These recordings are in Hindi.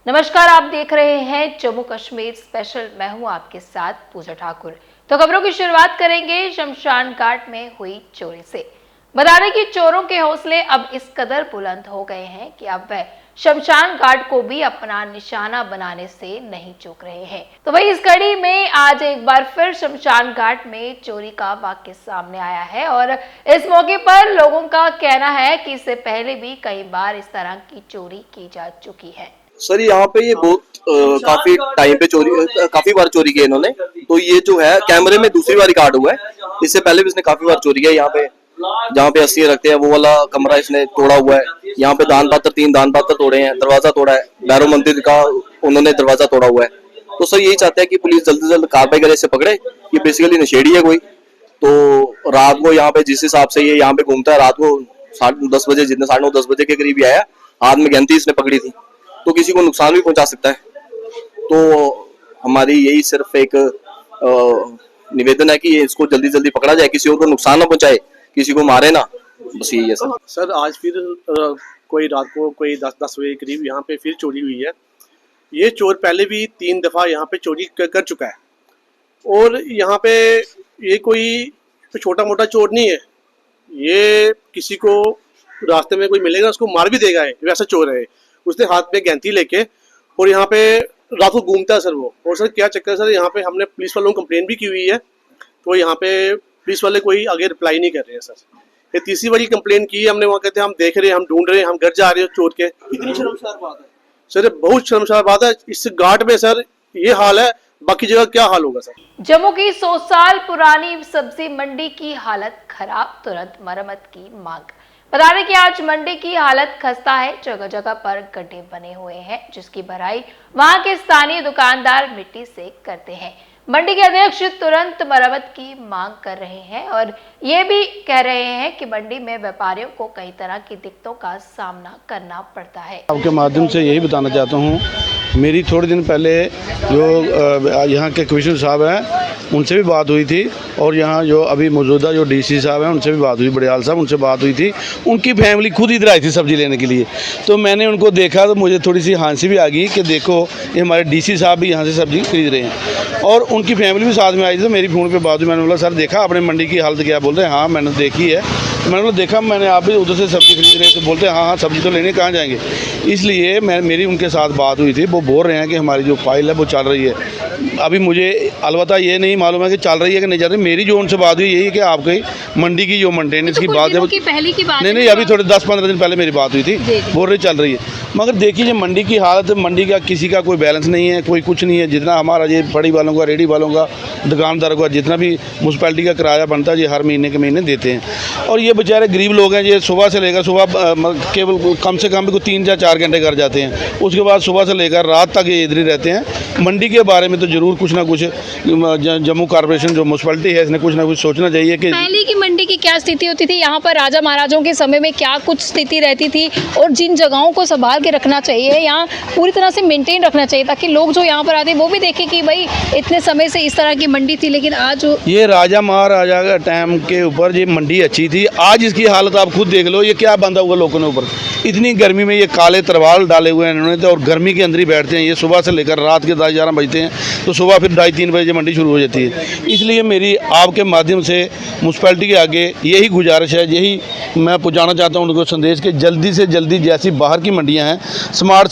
नमस्कार, आप देख रहे हैं जम्मू कश्मीर स्पेशल। मैं हूं आपके साथ पूजा ठाकुर। तो खबरों की शुरुआत करेंगे शमशान घाट में हुई चोरी से। बता दें कि चोरों के हौसले अब इस कदर बुलंद हो गए हैं कि अब वह शमशान घाट को भी अपना निशाना बनाने से नहीं चूक रहे हैं। तो वही इस कड़ी में आज एक बार फिर शमशान घाट में चोरी का वाकया सामने आया है और इस मौके पर लोगों का कहना है कि इससे पहले भी कई बार इस तरह की चोरी की जा चुकी है। सर यहाँ पे ये बहुत काफी टाइम पे काफी बार चोरी की इन्होंने। तो ये जो है कैमरे में दूसरी बार रिकॉर्ड हुआ है। इससे पहले भी इसने काफी बार चोरी किया। यहाँ पे जहाँ पे अस्सी रखते हैं वो वाला कमरा इसने तोड़ा हुआ है। यहाँ पे तीन दान पात्र तोड़े हैं, दरवाजा तोड़ा है, भैरव मंदिर का उन्होंने दरवाजा तोड़ा हुआ है। तो सर यही चाहते हैं कि पुलिस जल्द से जल्द कार्रवाई करे, इसे पकड़े। ये बेसिकली नशेड़ी है कोई। तो रात को यहाँ पे जिस हिसाब से ये यहाँ पे घूमता है, रात को 10:30 बजे, जितने 9:30 बजे के करीब आया, हाथ में गैंती इसने पकड़ी थी। तो किसी को नुकसान भी पहुंचा सकता है। तो हमारी यही सिर्फ एक निवेदन है कि इसको जल्दी जल्दी पकड़ा जाए, किसी और को नुकसान ना पहुंचाए, किसी को मारे ना, बस यही है सर। सर आज फिर कोई रात को कोई 10 बजे के करीब यहाँ पे फिर चोरी हुई है। ये चोर पहले भी 3 दफा यहाँ पे चोरी कर चुका है और यहाँ पे ये कोई छोटा मोटा चोर नहीं है। ये किसी को रास्ते में कोई मिलेगा उसको मार भी देगा, है वैसा चोर है। उसने हाथ में गैंती लेके और यहाँ पे रात को घूमता है सर वो। और सर क्या चक्कर है सर, यहाँ पे हमने पुलिस वालों को कंप्लेन भी की हुई है, तो यहाँ पे पुलिस वाले कोई आगे रिप्लाई नहीं कर रहे हैं सर। ये तीसरी बारी कंप्लेन की है हमने, वहाँ कहते हैं हम देख रहे हैं, हम ढूंढ रहे हैं, हम घर जा रहे हैं चोर के। कितनी शर्मसार बात है सर, ये बहुत शर्मसार बात है। इस घाट में सर ये हाल है, बाकी जगह क्या हाल होगा सर। जम्मू की 100 साल पुरानी सब्जी मंडी की हालत खराब, तुरंत मरम्मत की मांग। बता दें कि आज मंडी की हालत खस्ता है। जगह जगह पर गड्ढे बने हुए हैं जिसकी भराई वहां के स्थानीय दुकानदार मिट्टी से करते हैं। मंडी के अध्यक्ष तुरंत मरम्मत की मांग कर रहे हैं और ये भी कह रहे हैं कि मंडी में व्यापारियों को कई तरह की दिक्कतों का सामना करना पड़ता है। आपके माध्यम से यही बताना चाहता हूँ, मेरी थोड़े दिन पहले जो यहाँ के कमिश्नर साहब हैं उनसे भी बात हुई थी और यहाँ जो अभी मौजूदा जो डीसी साहब हैं उनसे भी बात हुई, बड़ियाल साहब, उनसे बात हुई थी। उनकी फैमिली खुद इधर आई थी सब्ज़ी लेने के लिए। तो मैंने उनको देखा तो मुझे थोड़ी सी हंसी भी आ गई कि देखो ये हमारे डीसी साहब भी यहाँ से सब्ज़ी खरीद रहे हैं और उनकी फैमिली भी साथ में आई थी। तो मेरी फ़ोन पे बात हुई, मैंने बोला सर देखा आपने मंडी की हालत क्या? बोलते हैं हाँ मैंने देखी है। तो मैंने बोला देखा मैंने, आप भी उधर से सब्ज़ी खरीद रहे हैं? तो बोलते हैं हाँ सब्ज़ी तो लेने कहाँ जाएंगे। इसलिए मेरी उनके साथ बात हुई थी। वो बोल रहे हैं कि हमारी जो फाइल है वो चल रही है। अभी मुझे अलबत्ता ये नहीं मालूम है कि चल रही है कि नहीं चल रही। मेरी जो उनसे बात हुई यही है कि आपकी मंडी की जो मेंटेनेंस की बात है, पहले की बात नहीं अभी थोड़े 10-15 दिन पहले मेरी बात हुई थी, बोल रही चल रही है। मगर देखिए मंडी की हालत, मंडी का किसी का कोई बैलेंस नहीं है, कोई कुछ नहीं है। जितना हमारा ये फड़ी वालों का, रेडी वालों का, दुकानदारों का जितना भी म्यूनसिपैलिटी का किराया बनता है ये हर महीने के महीने देते हैं। और ये बेचारे गरीब लोग हैं, ये सुबह से लेकर सुबह केवल कम से कम भी 3 या 4 घंटे घर जाते हैं, उसके बाद सुबह से लेकर रात तक ये इधर ही रहते हैं। मंडी के बारे में तो ज़रूर कुछ ना कुछ जम्मू कॉर्पोरेशन जो म्यूनसिपैलिटी है इसने कुछ ना कुछ सोचना चाहिए कि पहले की मंडी की क्या स्थिति होती थी, यहाँ पर राजा महाराजों के समय में क्या कुछ स्थिति रहती थी और जिन जगहों को संभाल के रखना चाहिए, यहाँ पूरी तरह से मेंटेन रखना चाहिए ताकि लोग जो यहाँ पर आते हैं वो भी देखें कि भाई इतने समय से इस तरह की मंडी थी। लेकिन आज ये राजा महाराजा का टाइम के ऊपर ये मंडी अच्छी थी। आज इसकी हालत आप खुद देख लो, ये क्या बंधा हुआ लोगों ने ऊपर। इतनी गर्मी में ये काले तरवाल डाले हुए हैं इन्होंने तो, और गर्मी के अंदर ही बैठते हैं ये। सुबह से लेकर रात के 10-11 बजते हैं तो सुबह फिर 2:30-3 बजे मंडी शुरू हो जाती है। इसलिए मेरी आपके माध्यम से म्यूनसिपैलिटी के आगे यही गुजारिश है, यही मैं पहुँचाना चाहता हूँ उनको संदेश कि जल्दी से जल्दी जैसी बाहर की मंडियाँ हैं, स्मार्ट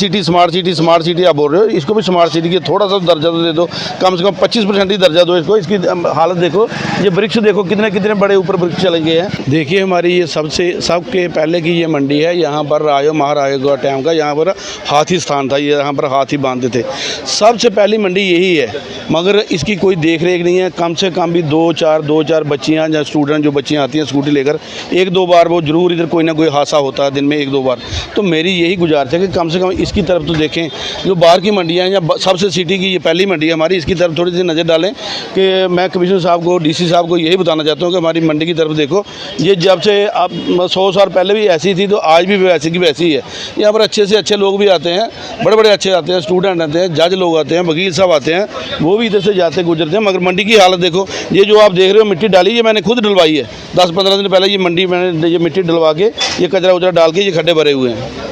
सिटी आप बोल रहे हो, इसको भी स्मार्ट सिटी के थोड़ा सा दर्जा तो दे दो, कम से कम 25% ही दर्जा दो इसको। इसकी हालत देखो, ये वृक्ष देखो कितने बड़े ऊपर वृक्ष चले गए हैं। देखिए हमारी ये सबके पहले की ये मंडी है। यहाँ पर राजा महाराजा का टाइम का यहाँ पर हाथी स्थान था, ये यहाँ पर हाथी बांधते थे। सबसे पहली मंडी यही है, मगर इसकी कोई देख रेख नहीं है। कम से कम भी 2-4 बच्चियाँ या स्टूडेंट जो बच्चियाँ आती हैं स्कूटी लेकर, 1-2 बार वो जरूर इधर कोई ना कोई हादसा होता है दिन में 1-2 बार। तो मेरी यही गुजारिश है कि कम से कम इसकी तरफ तो देखें। जो बाहर की मंडियाँ हैं या सबसे सिटी की ये पहली मंडी है हमारी, इसकी तरफ थोड़ी सी नज़र डालें। कि मैं कमिश्नर साहब को, डीसी साहब को यही बताना चाहता हूँ कि हमारी मंडी की तरफ देखो। ये जब से आप 100 साल पहले भी ऐसी थी तो आज भी वैसी की वैसी है। यहाँ पर अच्छे से अच्छे लोग भी आते हैं, बड़े अच्छे आते हैं, स्टूडेंट आते हैं, जज लोग आते हैं, वकील साहब आते हैं, वो भी इधर से जाते गुजरते हैं। मगर मंडी की हालत देखो, ये जो आप देख रहे हो मिट्टी डाली, ये मैंने खुद डलवाई है। 10-15 दिन पहले ये मंडी मैंने ये मिट्टी डलवा के ये कचरा उचरा डाल के ये खड्डे भरे हुए हैं।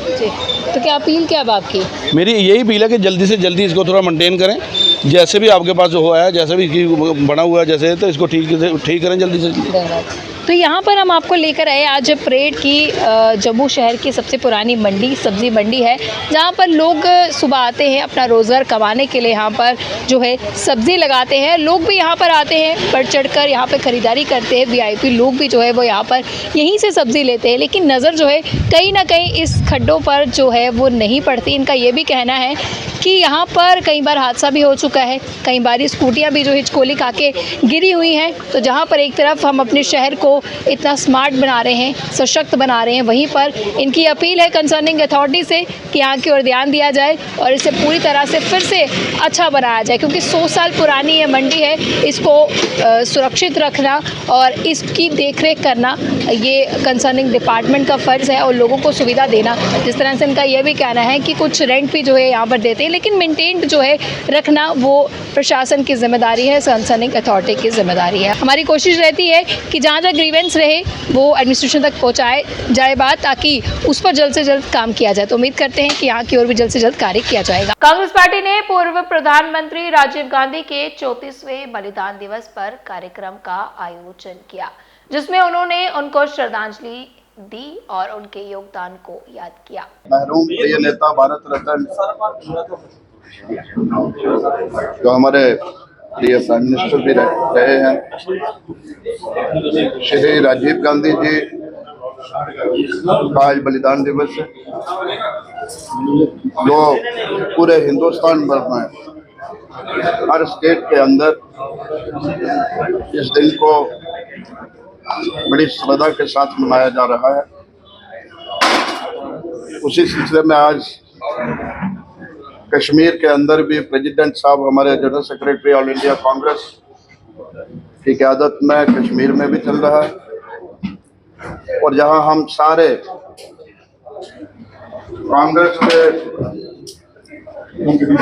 तो क्या अपील क्या है अब आपकी? मेरी यही अपील है कि जल्दी से जल्दी इसको थोड़ा मेंटेन करें, जैसे भी आपके पास हुआ है, जैसे भी बना हुआ है जैसे, तो इसको ठीक करें जल्दी से जल्दी। धन्यवाद। तो यहाँ पर हम आपको लेकर आए आज परेड की जम्मू शहर की सबसे पुरानी मंडी, सब्जी मंडी है, जहाँ पर लोग सुबह आते हैं अपना रोज़गार कमाने के लिए, यहाँ पर जो है सब्ज़ी लगाते हैं। लोग भी यहाँ पर आते हैं, बढ़ चढ़ कर यहाँ पर ख़रीदारी करते हैं। वीआईपी लोग भी जो है वो यहाँ पर यहीं से सब्ज़ी लेते हैं, लेकिन नज़र जो है कहीं ना कहीं इस खड्डों पर जो है वो नहीं पड़ती। इनका ये भी कहना है कि यहाँ पर कई बार हादसा भी हो चुका है, कई बार स्कूटियाँ भी जो हिचकोली खा के गिरी हुई हैं। तो जहाँ पर एक तरफ हम अपने शहर को इतना स्मार्ट बना रहे हैं, सशक्त बना रहे हैं, वहीं पर इनकी अपील है कंसर्निंग अथॉरिटी से कि यहाँ की ओर ध्यान दिया जाए और इसे पूरी तरह से फिर से अच्छा बनाया जाए, क्योंकि 100 साल पुरानी ये मंडी है। इसको सुरक्षित रखना और इसकी देखरेख करना ये कंसर्निंग डिपार्टमेंट का फ़र्ज़ है और लोगों को सुविधा देना। जिस तरह से इनका यह भी कहना है कि कुछ रेंट भी जो है यहाँ पर देते हैं, लेकिन मेंटेन जो है रखना वो प्रशासन की जिम्मेदारी है, कंसर्निंग अथॉरिटी की जिम्मेदारी है। हमारी कोशिश रहती है कि जहाँ जहाँ ग्रीवेंस रहे वो एडमिनिस्ट्रेशन तक पहुँचाए जाए बात, ताकि उस पर जल्द से जल्द काम किया जाए। तो उम्मीद करते हैं कि यहाँ की ओर भी जल्द से जल्द कार्य किया जाएगा। कांग्रेस पार्टी ने पूर्व प्रधानमंत्री राजीव गांधी के 34वें बलिदान दिवस पर कार्यक्रम का आयोजन किया, जिसमें उन्होंने उनको श्रद्धांजलि दी और उनके योगदान को याद किया। महरूम प्रिय नेता भारत रत्न जो हमारे प्रिय प्राइम मिनिस्टर भी रहे हैं, श्री राजीव गांधी जी का आज बलिदान दिवस है, जो पूरे हिंदुस्तान भर में हर स्टेट के अंदर इस दिन को बड़ी श्रद्धा के साथ मनाया जा रहा है। उसी सिलसिले में आज कश्मीर के अंदर भी प्रेसिडेंट साहब, हमारे general secretary all India Congress की क़यादत में कश्मीर में भी चल रहा है, और जहां हम सारे कांग्रेस के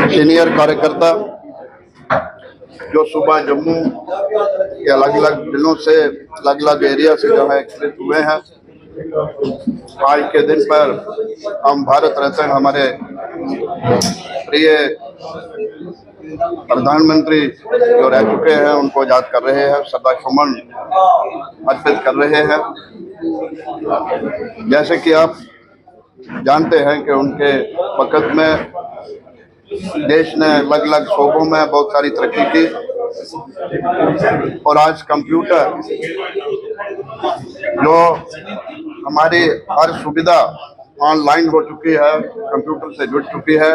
सीनियर कार्यकर्ता जो सुबह जम्मू के अलग अलग जिलों से, अलग अलग एरिया से जो है एकत्रित हुए हैं, आज के दिन पर हम भारत रत्न हमारे प्रिय प्रधानमंत्री जो रह चुके हैं उनको याद कर रहे हैं, श्रद्धा सुमन अर्पित कर रहे हैं। जैसे कि आप जानते हैं कि उनके वक़्त में देश ने अलग अलग शोबों में बहुत सारी तरक्की की, और आज कंप्यूटर जो हमारी हर सुविधा ऑनलाइन हो चुकी है, कंप्यूटर से जुड़ चुकी है,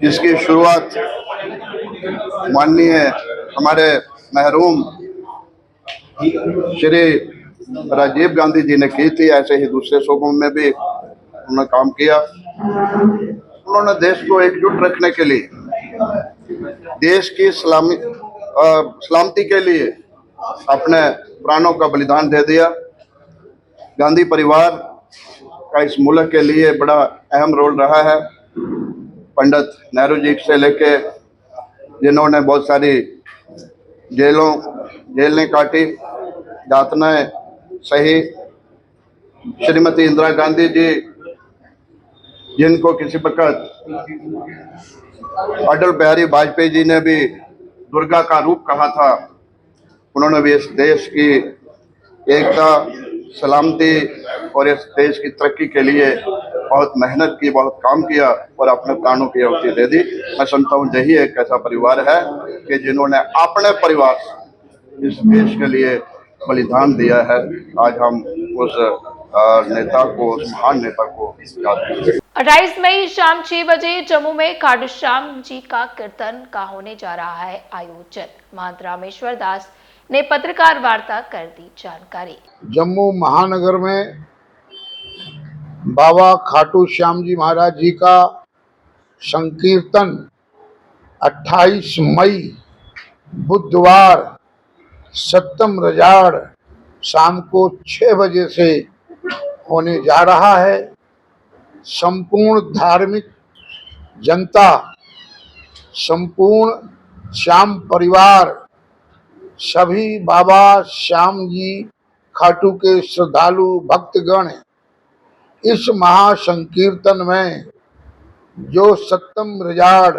जिसकी शुरुआत माननीय हमारे महरूम श्री राजीव गांधी जी ने की थी। ऐसे ही दूसरे शोबों में भी उन्होंने काम किया। उन्होंने देश को एकजुट रखने के लिए, देश की सलामती के लिए अपने प्राणों का बलिदान दे दिया। गांधी परिवार का इस मुल्क के लिए बड़ा अहम रोल रहा है। पंडित नेहरू जी से लेके, जिन्होंने बहुत सारी जेलें काटी, यातनाएं सही, श्रीमती इंदिरा गांधी जी जिनको किसी वक्त अटल बिहारी वाजपेयी जी ने भी दुर्गा का रूप कहा था, उन्होंने भी इस देश की एकता, सलामती और इस देश की तरक्की के लिए बहुत मेहनत की, बहुत काम किया और अपने प्राणों की आहुति दे दी। मैं समझता हूँ यही एक ऐसा परिवार है कि जिन्होंने अपने परिवार इस देश के लिए बलिदान दिया है। आज हम उस नेता को, उस महान नेता को याद करते हैं। 28 मई शाम 6 बजे जम्मू में खाटू श्याम जी का कीर्तन का होने जा रहा है आयोजन। महंत रामेश्वर दास ने पत्रकार वार्ता कर दी जानकारी। जम्मू महानगर में बाबा खाटू श्याम जी महाराज जी का संकीर्तन 28 मई बुधवार सप्तम रजाड़ शाम को 6 बजे से होने जा रहा है। संपूर्ण धार्मिक जनता, संपूर्ण श्याम परिवार, सभी बाबा श्याम जी खाटू के श्रद्धालु भक्तगण इस महासंकीर्तन में जो सप्तम रिजाड़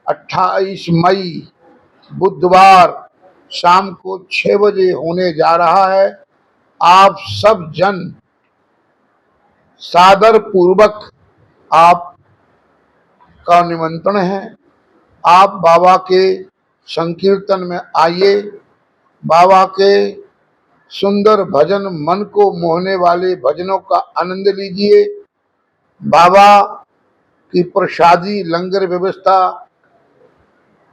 28 मई बुधवार शाम को 6 बजे होने जा रहा है, आप सब जन सादर पूर्वक आप का निमंत्रण है। आप बाबा के संकीर्तन में आइए, बाबा के सुंदर भजन, मन को मोहने वाले भजनों का आनंद लीजिए। बाबा की प्रसादी लंगर व्यवस्था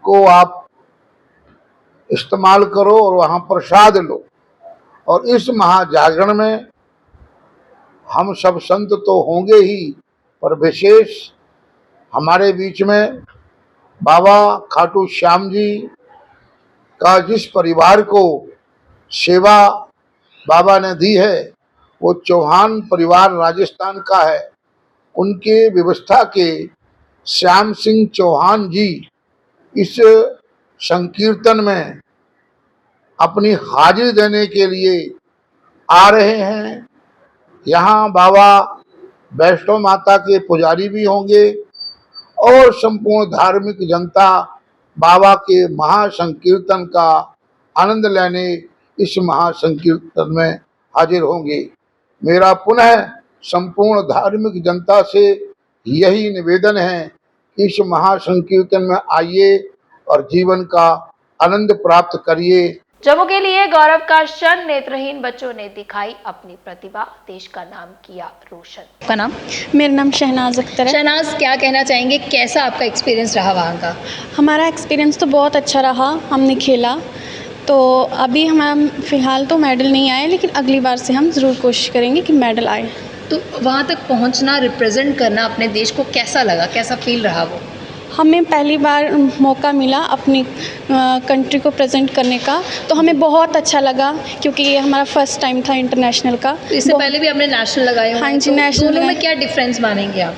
को आप इस्तेमाल करो और वहां प्रसाद लो। और इस महाजागरण में हम सब संत तो होंगे ही, पर विशेष हमारे बीच में बाबा खाटू श्याम जी का जिस परिवार को सेवा बाबा ने दी है, वो चौहान परिवार राजस्थान का है। उनके व्यवस्था के श्याम सिंह चौहान जी इस संकीर्तन में अपनी हाजिरी देने के लिए आ रहे हैं। यहाँ बाबा वैष्णो माता के पुजारी भी होंगे और संपूर्ण धार्मिक जनता बाबा के महासंकीर्तन का आनंद लेने इस महासंकीर्तन में हाजिर होंगे। मेरा पुनः संपूर्ण धार्मिक जनता से यही निवेदन है कि इस महासंकीर्तन में आइए और जीवन का आनंद प्राप्त करिए। जम्मू के लिए गौरव का क्षण, नेत्रहीन बच्चों ने दिखाई अपनी प्रतिभा, देश का नाम किया रोशन। आपका नाम? मेरा नाम शहनाज अख्तर है। शहनाज, क्या कहना चाहेंगे, कैसा आपका एक्सपीरियंस रहा वहाँ का? हमारा एक्सपीरियंस तो बहुत अच्छा रहा। हमने खेला तो अभी हम फ़िलहाल तो मेडल नहीं आए, लेकिन अगली बार से हम ज़रूर कोशिश करेंगे कि मेडल आए। तो वहाँ तक पहुँचना, रिप्रेजेंट करना अपने देश को, कैसा लगा, कैसा फील रहा वो? हमें पहली बार मौका मिला अपनी कंट्री को प्रेजेंट करने का, तो हमें बहुत अच्छा लगा, क्योंकि ये हमारा फर्स्ट टाइम था इंटरनेशनल का। तो इससे पहले भी आपने नेशनल लगाए होंगे? हाँ जी, तो नेशनल दोनों में क्या डिफरेंस मानेंगे आप?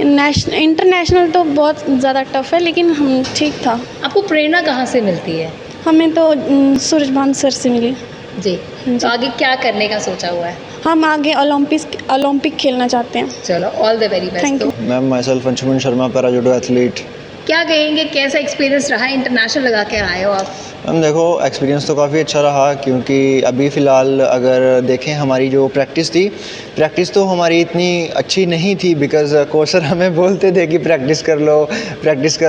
इंटरनेशनल तो बहुत ज़्यादा टफ है, लेकिन हम ठीक था। आपको प्रेरणा कहाँ से मिलती है? हमें तो सूरजभान सर से मिली जी। तो आगे क्या करने का सोचा हुआ है? हम आगे ओलंपिक खेलना चाहते हैं। चलो, all the very best. Thank you ma'am, my self Anshuman Sharma, para judo athlete. क्या कहेंगे, कैसा एक्सपीरियंस रहा? इंटरनेशनल लगा के आए हो आप? मैम देखो, एक्सपीरियंस तो काफ़ी अच्छा रहा, क्योंकि अभी फ़िलहाल अगर देखें हमारी जो प्रैक्टिस तो हमारी इतनी अच्छी नहीं थी, बिकॉज़ कोच सर हमें बोलते थे कि प्रैक्टिस कर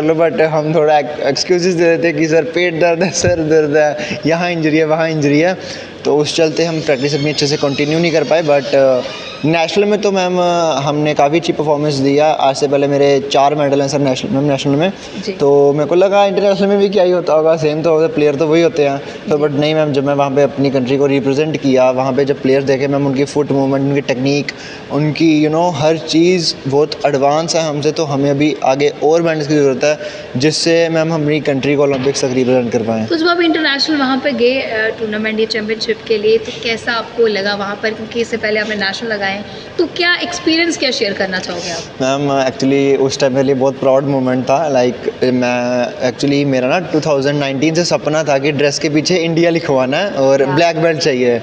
लो, बट हम थोड़ा एक्सक्यूज़ दे देते कि सर पेट दर्द है, सर दर्द है, यहाँ इंजरी है, वहाँ इंजरी है, तो उस चलते हम प्रैक्टिस अपनी अच्छे से कंटिन्यू नहीं कर पाए। बट नेशनल में तो मैम हमने काफ़ी अच्छी परफॉर्मेंस दिया। आज से पहले मेरे 4 मेडल हैं सर नेशनल में, तो मेरे को लगा इंटरनेशनल में भी क्या ही होता होगा, सेम तो होगा, प्लेयर तो वही होते हैं। तो बट नहीं मैम, जब मैं वहाँ पे अपनी कंट्री को रिप्रेजेंट किया, वहाँ पे जब प्लेयर्स देखे मैम, उनकी फुट मूवमेंट, उनकी टेक्निक, उनकी हर चीज़ बहुत एडवांस है हमसे, तो हमें अभी आगे और मेडल्स की ज़रूरत है, जिससे मैम हमारी कंट्री को ओलंपिक्स तक रिप्रेजेंट कर पाएँ। तो जब आप इंटरनेशनल वहाँ पे गए टूर्नामेंट या चैम्पियनशिप के लिए, तो कैसा आपको लगा वहाँ पर, क्योंकि इससे पहले आपने नेशनल लगाए, तो क्या एक्सपीरियंस, क्या शेयर करना चाहोगे आप? मैम एक्चुअली उस टाइम मेरे लिए बहुत प्राउड मोमेंट था। मेरा ना 2019 से सपना था कि ड्रेस के पीछे इंडिया लिखवाना है और ब्लैक बेल्ट चाहिए,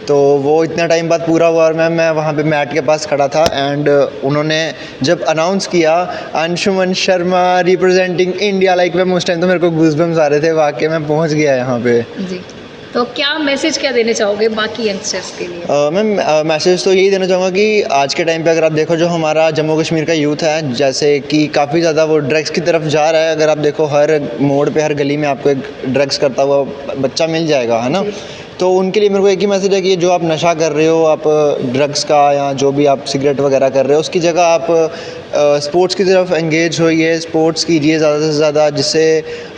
तो वो इतना टाइम बाद पूरा हुआ। और मैं वहाँ पे मैट के पास खड़ा था, एंड उन्होंने जब अनाउंस किया Anshuman Sharma representing India, ma'am उस टाइम तो मेरे को गूज़बम्स आ रहे थे, वाकई मैं पहुँच गया यहाँ पे। जी। तो क्या मैसेज क्या देना चाहोगे बाकी यंगस्टर्स के लिए? मैम मैसेज तो यही देना चाहूँगा कि आज के टाइम पे अगर आप देखो, जो हमारा जम्मू कश्मीर का यूथ है, जैसे कि काफ़ी ज़्यादा वो ड्रग्स की तरफ जा रहा है। अगर आप देखो, हर मोड़ पे, हर गली में आपको एक ड्रग्स करता हुआ बच्चा मिल जाएगा, है ना। तो उनके लिए मेरे को एक ही मैसेज है कि जो आप नशा कर रहे हो, आप ड्रग्स का या जो भी आप सिगरेट वगैरह कर रहे हो, उसकी जगह आप स्पोर्ट्स की तरफ एंगेज होइए, स्पोर्ट्स कीजिए ज़्यादा से ज़्यादा, जिससे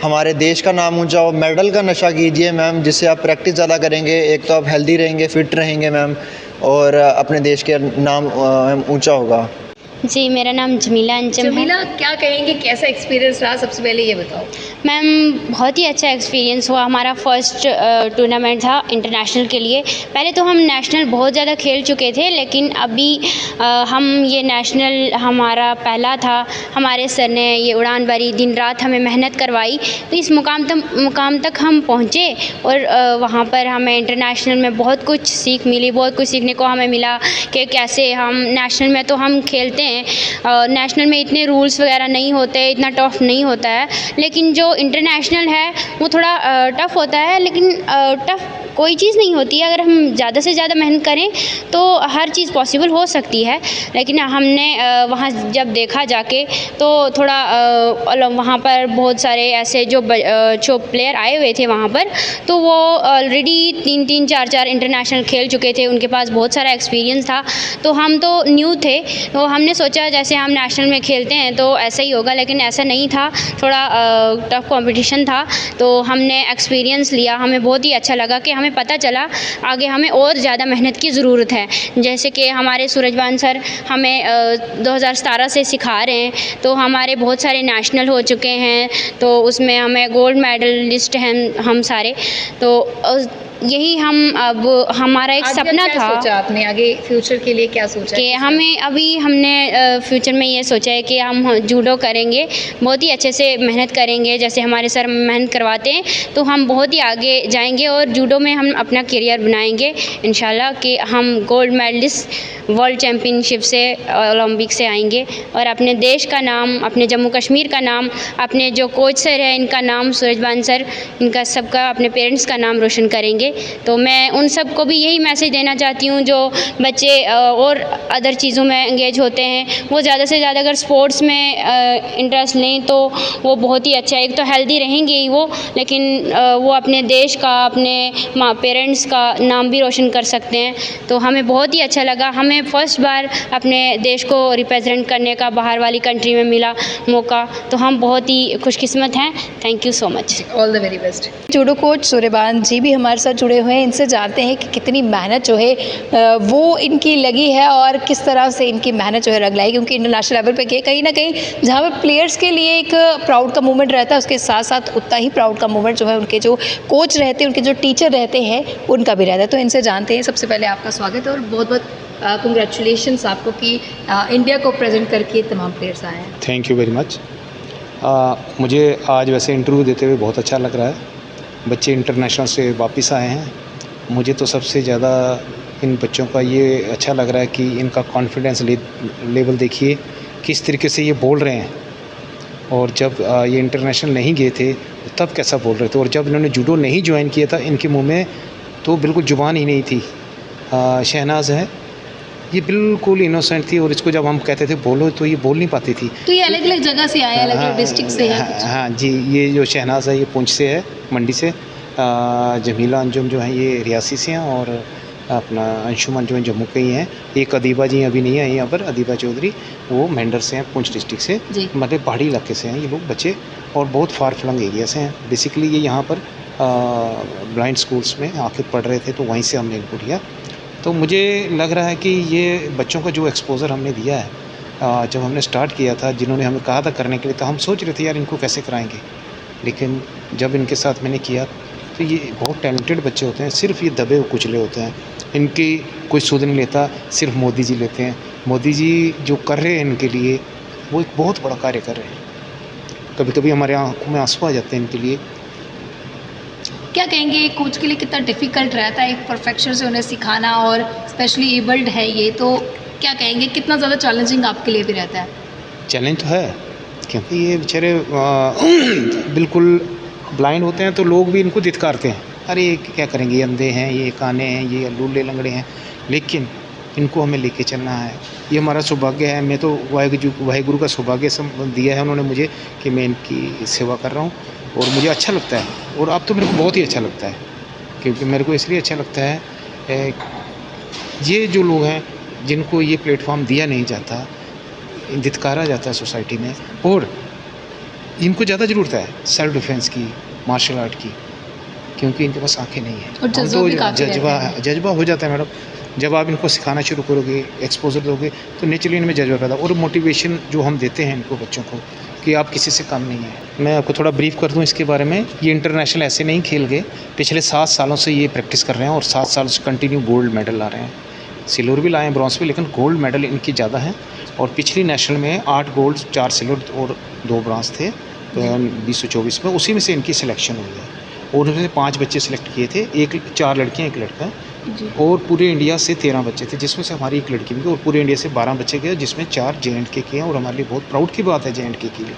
हमारे देश का नाम ऊंचा हो। मेडल का नशा कीजिए मैम, जिससे आप प्रैक्टिस ज़्यादा करेंगे, एक तो आप हेल्दी रहेंगे, फिट रहेंगे मैम, और अपने देश के नाम ऊंचा होगा। जी, मेरा नाम जमीला अंजम है। जमीला, क्या कहेंगे, कैसा एक्सपीरियंस रहा? सबसे पहले ये बताओ। मैम बहुत ही अच्छा एक्सपीरियंस हुआ। हमारा फर्स्ट टूर्नामेंट था इंटरनेशनल के लिए। पहले तो हम नेशनल बहुत ज़्यादा खेल चुके थे, लेकिन अभी हम ये नेशनल हमारा पहला था। हमारे सर ने ये उड़ान भरी, दिन रात हमें मेहनत करवाई, तो इस मुकाम तक हम पहुँचे। और वहाँ पर हमें इंटरनेशनल में बहुत कुछ सीख मिली, बहुत कुछ सीखने को हमें मिला कि कैसे हम नेशनल में तो हम खेलते हैं, नेशनल में इतने रूल्स वगैरह नहीं होते, इतना टफ नहीं होता है, लेकिन जो इंटरनेशनल है वो थोड़ा टफ़ होता है। लेकिन टफ़ कोई चीज़ नहीं होती है, अगर हम ज़्यादा से ज़्यादा मेहनत करें तो हर चीज़ पॉसिबल हो सकती है। लेकिन हमने वहाँ जब देखा जाके तो थोड़ा वहाँ पर बहुत सारे ऐसे जो प्लेयर आए हुए थे वहाँ पर, तो वो ऑलरेडी 3-3, 4-4 इंटरनेशनल खेल चुके थे, उनके पास बहुत सारा एक्सपीरियंस था। तो हम तो न्यू थे, तो हमने सोचा जैसे हम नेशनल में खेलते हैं तो ऐसा ही होगा, लेकिन ऐसा नहीं था। थोड़ा टफ कंपटीशन था, तो हमने एक्सपीरियंस लिया। हमें बहुत ही अच्छा लगा कि हमें पता चला आगे हमें और ज़्यादा मेहनत की ज़रूरत है। जैसे कि हमारे सूरजवान सर हमें 2017 से सिखा रहे हैं, तो हमारे बहुत सारे नेशनल हो चुके हैं, तो उसमें हमें गोल्ड मेडलिस्ट हैं हम सारे। तो यही हम अब हमारा एक सपना क्या था। सोचा आपने आगे फ्यूचर के लिए, क्या सोचा कि हमने फ्यूचर में ये सोचा है कि हम जूडो करेंगे, बहुत ही अच्छे से मेहनत करेंगे। जैसे हमारे सर मेहनत करवाते हैं, तो हम बहुत ही आगे जाएंगे और जूडो में हम अपना करियर बनाएंगे इंशाल्लाह, कि हम गोल्ड मेडलिस्ट वर्ल्ड चैम्पियनशिप से, ओलंपिक से आएंगे और अपने देश का नाम, अपने जम्मू कश्मीर का नाम, अपने जो कोच सर हैं इनका नाम, सूरजवान सर, इनका सबका, अपने पेरेंट्स का नाम रोशन करेंगे। तो मैं उन सब को भी यही मैसेज देना चाहती हूँ जो बच्चे और अदर चीज़ों में एंगेज होते हैं, वो ज़्यादा से ज़्यादा अगर स्पोर्ट्स में इंटरेस्ट लें तो वो बहुत ही अच्छा है। एक तो हेल्दी रहेंगे ही वो, लेकिन वो अपने देश का, अपने पेरेंट्स का नाम भी रोशन कर सकते हैं। तो हमें बहुत ही अच्छा लगा, हमें फर्स्ट बार अपने देश को रिप्रेजेंट करने का बाहर वाली कंट्री में मिला मौका, तो हम बहुत ही खुशकिस्मत हैं। Thank you so much. All the very best. Judo coach Suryavan ji भी हमारे साथ जुड़े हुए हैं, इनसे जानते हैं कि कितनी मेहनत जो है वो इनकी लगी है और किस तरह से इनकी मेहनत जो है रंग लाई, क्योंकि इंटरनेशनल लेवल पे कहीं ना कहीं जहाँ पर प्लेयर्स के लिए एक प्राउड का मोमेंट रहता है, उसके साथ साथ उतना ही प्राउड का मोमेंट जो है उनके जो कोच रहते हैं, उनके जो टीचर रहते हैं, उनका भी रहता है। तो इनसे जानते हैं। सबसे पहले आपका स्वागत है और बहुत बहुत कंग्रेचुलेशंस आपको कि इंडिया को प्रेजेंट करके तमाम प्लेयर्स आए हैं। Thank you very much. मुझे आज वैसे इंटरव्यू देते हुए बहुत अच्छा लग रहा है। बच्चे इंटरनेशनल से वापस आए हैं। मुझे तो सबसे ज़्यादा इन बच्चों का ये अच्छा लग रहा है कि इनका कॉन्फिडेंस लेवल देखिए किस तरीके से ये बोल रहे हैं, और जब ये इंटरनेशनल नहीं गए थे तब कैसा बोल रहे थे, और जब इन्होंने जूडो नहीं ज्वाइन किया था इनके मुंह में तो बिल्कुल जुबान ही नहीं थी। शहनाज है, ये बिल्कुल इनोसेंट थी, और इसको जब हम कहते थे बोलो तो ये बोल नहीं पाती थी। तो ये अलग अलग जगह से आए, अलग अलग डिस्ट्रिक्ट से हैं कुछ? हाँ जी, ये जो शहनाज है ये पुंछ से है, मंडी से। जमीला अंजुम जो है ये रियासी से हैं, और अपना अंशुमन जो है जम्मू के ही हैं। एक अदीबा जी अभी नहीं आई यहाँ पर, अदीबा चौधरी, वो मेंढर से हैं, पुंछ डिस्ट्रिक्ट से, मतलब पहाड़ी इलाके से हैं ये लोग बच्चे, और बहुत फार फ्लंग एरिया से हैं। बेसिकली ये यहाँ पर ब्लाइंड स्कूल्स में आके पढ़ रहे थे, तो वहीं से हमने इनको लिया। तो मुझे लग रहा है कि ये बच्चों का जो एक्सपोज़र हमने दिया है, जब हमने स्टार्ट किया था, जिन्होंने हमें कहा था करने के लिए, तो हम सोच रहे थे यार इनको कैसे कराएंगे, लेकिन जब इनके साथ मैंने किया तो ये बहुत टैलेंटेड बच्चे होते हैं। सिर्फ ये दबे कुचले होते हैं, इनकी कोई सुध नहीं लेता, सिर्फ मोदी जी लेते हैं। मोदी जी जो कर रहे हैं इनके लिए, वो एक बहुत बड़ा कार्य कर रहे हैं। कभी कभी हमारे आंखों में आंसू आ जाते हैं इनके लिए। क्या कहेंगे एक कोच के लिए कितना डिफ़िकल्ट रहता है एक परफेक्शन से उन्हें सिखाना, और स्पेशली एबल्ड है ये, तो क्या कहेंगे कितना ज़्यादा चैलेंजिंग आपके लिए भी रहता है? चैलेंज तो है, क्योंकि ये बेचारे बिल्कुल ब्लाइंड होते हैं, तो लोग भी इनको धिक्कारते हैं, अरे ये क्या करेंगे, ये अंधे हैं, ये काने हैं, ये लूले लंगड़े हैं। लेकिन इनको हमें लेके चलना है, ये हमारा सौभाग्य है। मैं तो वाहिगुरु का सौभाग्य दिया है उन्होंने मुझे कि मैं इनकी सेवा कर रहा हूँ, और मुझे अच्छा लगता है। और अब तो मेरे को बहुत ही अच्छा लगता है, क्योंकि मेरे को इसलिए अच्छा लगता है ये जो लोग हैं जिनको ये प्लेटफॉर्म दिया नहीं जाता, धिक्कारा जाता है सोसाइटी में, और इनको ज़्यादा ज़रूरत है सेल्फ डिफेंस की, मार्शल आर्ट की, क्योंकि इनके पास आंखें नहीं हैं। और जज्बा हो जाता है मैडम, जब आप इनको सिखाना शुरू करोगे, एक्सपोजर दोगे, तो नेचुरली इनमें जज्बा पैदा, और मोटिवेशन जो हम देते हैं इनको बच्चों को, कि आप किसी से कम नहीं हैं। मैं आपको थोड़ा ब्रीफ कर दूं इसके बारे में। ये इंटरनेशनल ऐसे नहीं खेल गए, पिछले 7 सालों से ये प्रैक्टिस कर रहे हैं और 7 साल से कंटिन्यू गोल्ड मेडल ला रहे हैं। सिल्वर भी लाए हैं, ब्रॉन्ज भी, लेकिन गोल्ड मेडल इनकी ज़्यादा है। और पिछली नेशनल में 8 गोल्ड, 4 सिल्वर और 2 ब्रॉन्ज थे 2024 में, उसी में से इनकी सिलेक्शन हुई है। और उन्होंने 5 बच्चे सिलेक्ट किए थे, 4 लड़कियाँ 1 लड़का, और पूरे इंडिया से 13 बच्चे थे, जिसमें से हमारी 1 लड़की भी थी। और पूरे इंडिया से 12 बच्चे गए, जिसमें 4 JNK के हैं। और हमारे लिए बहुत प्राउड की बात है JNK के लिए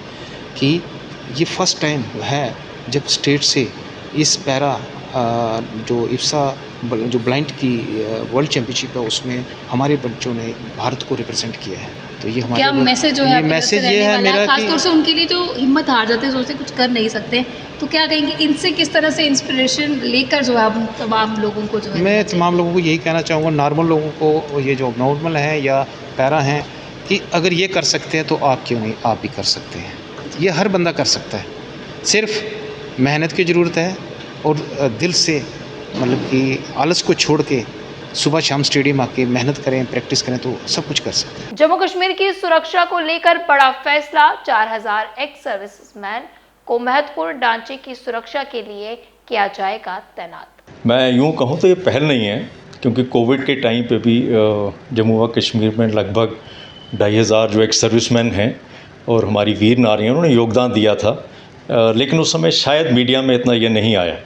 कि ये फर्स्ट टाइम है जब स्टेट से इस पैरा जो IFSA जो ब्लाइंड की वर्ल्ड चैम्पियनशिप है उसमें हमारे बच्चों ने भारत को रिप्रेजेंट किया है। तो ये हमारे क्या मैसेज जो है मैसेज ये है मेरा खास तौर से उनके लिए जो हिम्मत हार जाते हैं, सोचते कुछ कर नहीं सकते, तो क्या कहेंगे इनसे किस तरह से इंस्पिरेशन लेकर जो है आप तमाम लोगों को जो है? मैं तमाम लोगों को यही कहना चाहूँगा, नॉर्मल लोगों को, ये जो नॉर्मल हैं या पैरा हैं, कि अगर ये कर सकते हैं तो आप क्यों नहीं, आप भी कर सकते हैं। ये हर बंदा कर सकता है, सिर्फ मेहनत की ज़रूरत है और दिल से, मतलब कि आलस को छोड़ के सुबह शाम स्टेडियम आके मेहनत करें, प्रैक्टिस करें तो सब कुछ कर सकते हैं। जम्मू कश्मीर की सुरक्षा को लेकर बड़ा फैसला, 4000 एक्स सर्विसमैन को महत्वपूर्ण ढांचे की सुरक्षा के लिए किया जाएगा तैनात। मैं यूँ कहूँ तो ये पहल नहीं है, क्योंकि कोविड के टाइम पे भी जम्मू व कश्मीर में लगभग 2500 जो एक्स सर्विसमैन हैं और हमारी वीर नारियाँ, उन्होंने योगदान दिया था, लेकिन उस समय शायद मीडिया में इतना ये नहीं आया।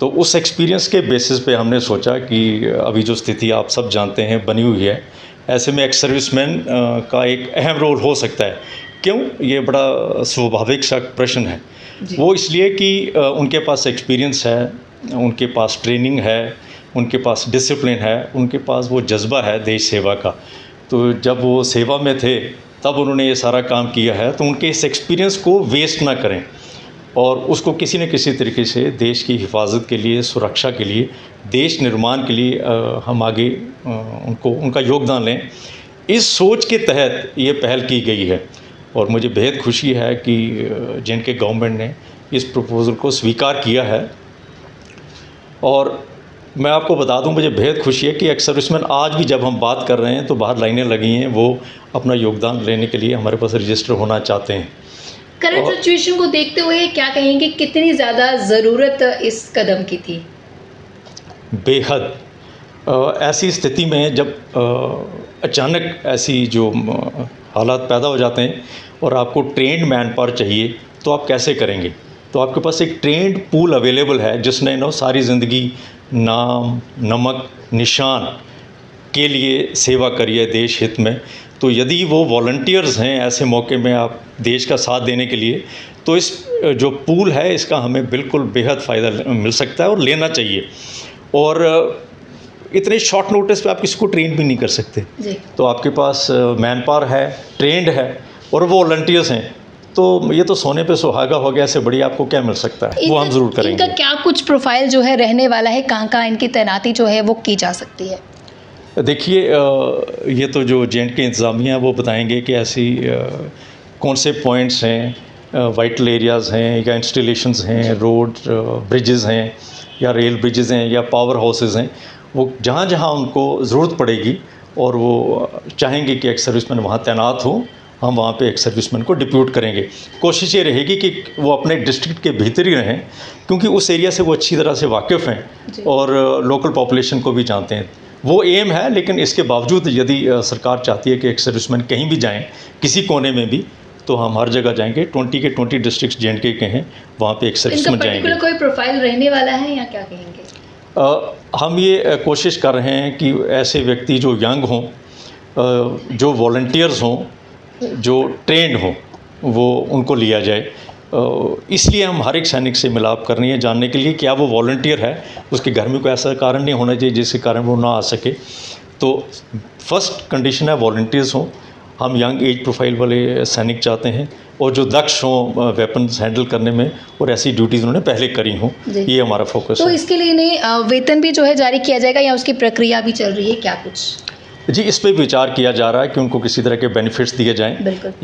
तो उस एक्सपीरियंस के बेसिस पे हमने सोचा कि अभी जो स्थिति आप सब जानते हैं बनी हुई है, ऐसे में एक्स सर्विसमैन का एक अहम रोल हो सकता है। क्यों? ये बड़ा स्वाभाविक सा प्रश्न है। वो इसलिए कि उनके पास एक्सपीरियंस है, उनके पास ट्रेनिंग है, उनके पास डिसिप्लिन है, उनके पास वो जज्बा है देश सेवा का। तो जब वो सेवा में थे तब उन्होंने ये सारा काम किया है, तो उनके इस एक्सपीरियंस को वेस्ट ना करें और उसको किसी न किसी तरीके से देश की हिफाजत के लिए, सुरक्षा के लिए, देश निर्माण के लिए हम आगे उनका योगदान लें। इस सोच के तहत ये पहल की गई है और मुझे बेहद खुशी है कि JNK गवर्नमेंट ने इस प्रपोज़ल को स्वीकार किया है। और मैं आपको बता दूं, मुझे बेहद खुशी है कि एक्स सर्विसमैन आज भी जब हम बात कर रहे हैं तो बाहर लाइनें लगी हैं, वो अपना योगदान लेने के लिए हमारे पास रजिस्टर होना चाहते हैं। करंट सिचुएशन को देखते हुए क्या कहेंगे, कितनी ज़्यादा ज़रूरत इस कदम की थी? बेहद। ऐसी स्थिति में जब अचानक ऐसी जो हालात पैदा हो जाते हैं और आपको ट्रेंड मैन पावर चाहिए, तो आप कैसे करेंगे? तो आपके पास एक ट्रेंड पूल अवेलेबल है जिसने सारी ज़िंदगी नाम, नमक, निशान के लिए सेवा करी है देश हित में। तो यदि वो वॉलंटियर्स हैं ऐसे मौके में आप देश का साथ देने के लिए, तो इस जो पूल है इसका हमें बिल्कुल बेहद फ़ायदा मिल सकता है और लेना चाहिए। और इतने शॉर्ट नोटिस पे आप किसी को ट्रेन भी नहीं कर सकते जी। तो आपके पास मैन पावर है, ट्रेंड है और वो वॉलंटियर्स हैं, तो ये तो सोने पे सुहागा हो गया। ऐसे बढ़िया आपको क्या मिल सकता है, वो हम ज़रूर करेंगे। इनका क्या कुछ प्रोफाइल जो है रहने वाला है, कहाँ इनकी तैनाती जो है वो की जा सकती है? देखिए, ये तो जो JNK इंतज़ामिया है वो बताएंगे कि ऐसी कौन से पॉइंट्स हैं, वाइटल एरियाज़ हैं या इंस्टॉलेशंस हैं, रोड ब्रिजेज़ हैं या रेल ब्रिजेज़ हैं या पावर हाउसेज़ हैं, वो जहाँ जहाँ उनको ज़रूरत पड़ेगी और वो चाहेंगे कि एक सर्विसमैन वहाँ तैनात हो, हम वहाँ पे एक सर्विसमैन को डिप्यूट करेंगे। कोशिश ये रहेगी कि वो अपने डिस्ट्रिक्ट के भीतर ही रहें, क्योंकि उस एरिया से वो अच्छी तरह से वाकिफ़ हैं और लोकल पॉपुलेशन को भी जानते हैं। वो एम है, लेकिन इसके बावजूद यदि सरकार चाहती है कि एक सर्विसमैन कहीं भी जाएं, किसी कोने में भी, तो हम हर जगह जाएंगे। 20 के 20 डिस्ट्रिक्ट JNK के हैं, वहाँ पे एक सर्विसमैन जाएंगे। कोई प्रोफाइल रहने वाला है या क्या कहेंगे? हम ये कोशिश कर रहे हैं कि ऐसे व्यक्ति जो यंग हों, जो वॉलंटियर्स हों, जो ट्रेंड हों, वो उनको लिया जाए। इसलिए हम हर एक सैनिक से मिलाप कर रही है जानने के लिए क्या वो वॉलंटियर है, उसके घर में कोई ऐसा कारण नहीं होना चाहिए जिसके कारण वो ना आ सके। तो फर्स्ट कंडीशन है वॉलंटियर्स हों। हम यंग एज प्रोफाइल वाले सैनिक चाहते हैं और जो दक्ष हों वेपन्स हैंडल करने में और ऐसी ड्यूटीज़ उन्होंने पहले करी हों, ये हमारा फोकस तो है। इसके लिए इन्हें वेतन भी जो है जारी किया जाएगा या उसकी प्रक्रिया भी चल रही है, क्या कुछ? जी, इस पे विचार किया जा रहा है कि उनको किसी तरह के बेनिफिट्स दिए जाएं।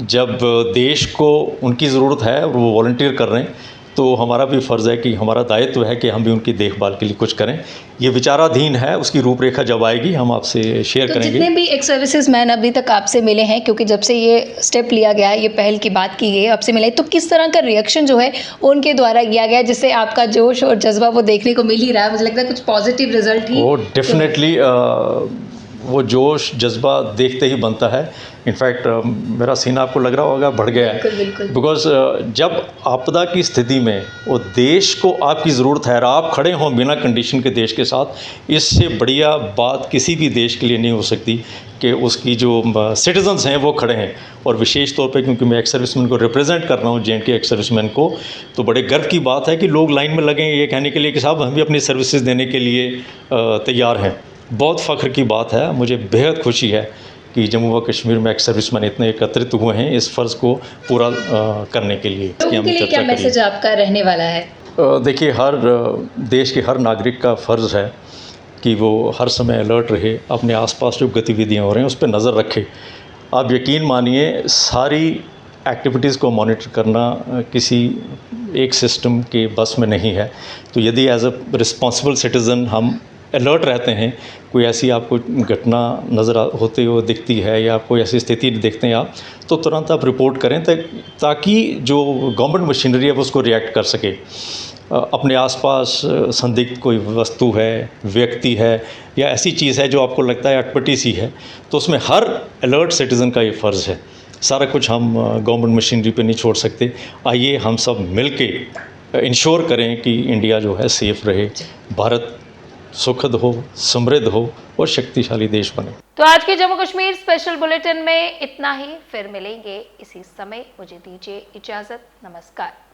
जब देश को उनकी ज़रूरत है और वो वॉलंटियर कर रहे हैं, तो हमारा भी फ़र्ज़ है कि हमारा दायित्व है कि हम भी उनकी देखभाल के लिए कुछ करें। ये विचाराधीन है, उसकी रूपरेखा जब आएगी हम आपसे शेयर तो करेंगे। जितने भी एक्स सर्विसेज मैन अभी तक आपसे मिले हैं, क्योंकि जब से ये स्टेप लिया गया है, ये पहल की बात की गई है, आपसे मिले, तो किस तरह का रिएक्शन जो है उनके द्वारा किया गया, जिससे आपका जोश और जज्बा वो देखने को मिल ही रहा है? मुझे लगता है कुछ पॉजिटिव रिजल्ट ही वो डेफिनेटली वो जोश जज्बा देखते ही बनता है। इनफैक्ट मेरा सीना आपको लग रहा होगा बढ़ गया है, बिल्कुल। बिकॉज जब आपदा की स्थिति में वो देश को आपकी ज़रूरत है और आप खड़े हों बिना कंडीशन के देश के साथ, इससे बढ़िया बात किसी भी देश के लिए नहीं हो सकती कि उसकी जो सिटीजन्स हैं वो खड़े हैं। और विशेष तौर पे क्योंकि मैं एक्स सर्विसमैन को रिप्रेजेंट कर रहा हूँ, JNK एक्स सर्विसमैन को, तो बड़े गर्व की बात है कि लोग लाइन में लगे हैं ये कहने के लिए कि साहब हम भी अपनी सर्विसेज देने के लिए तैयार हैं। बहुत फ़ख्र की बात है, मुझे बेहद खुशी है कि जम्मू व कश्मीर में एक्स सर्विसमैन इतने एकत्रित हुए हैं इस फ़र्ज़ को पूरा करने के लिए। तो उनके लिए क्या मैसेज आपका रहने वाला है? देखिए, हर देश के हर नागरिक का फ़र्ज़ है कि वो हर समय अलर्ट रहे, अपने आसपास जो गतिविधियाँ हो रही हैं उस पर नज़र रखे। आप यकीन मानिए सारी एक्टिविटीज़ को मॉनिटर करना किसी एक सिस्टम के बस में नहीं है। तो यदि एज अ रिस्पॉन्सिबल सिटीज़न हम अलर्ट रहते हैं, कोई ऐसी आपको घटना नज़र होते हुए दिखती है या कोई ऐसी स्थिति देखते हैं आप, तो तुरंत आप रिपोर्ट करें ताकि जो गवर्नमेंट मशीनरी है वो उसको रिएक्ट कर सके। अपने आसपास संदिग्ध कोई वस्तु है, व्यक्ति है या ऐसी चीज़ है जो आपको लगता है अटपटी सी है, तो उसमें हर अलर्ट सिटीज़न का ये फ़र्ज़ है। सारा कुछ हम गवर्नमेंट मशीनरी पे नहीं छोड़ सकते। आइए हम सब मिल के इंश्योर करें कि इंडिया जो है सेफ़ रहे, भारत सुखद हो, समृद्ध हो और शक्तिशाली देश बने। तो आज के जम्मू कश्मीर स्पेशल बुलेटिन में इतना ही, फिर मिलेंगे इसी समय। मुझे दीजिए इजाजत, नमस्कार।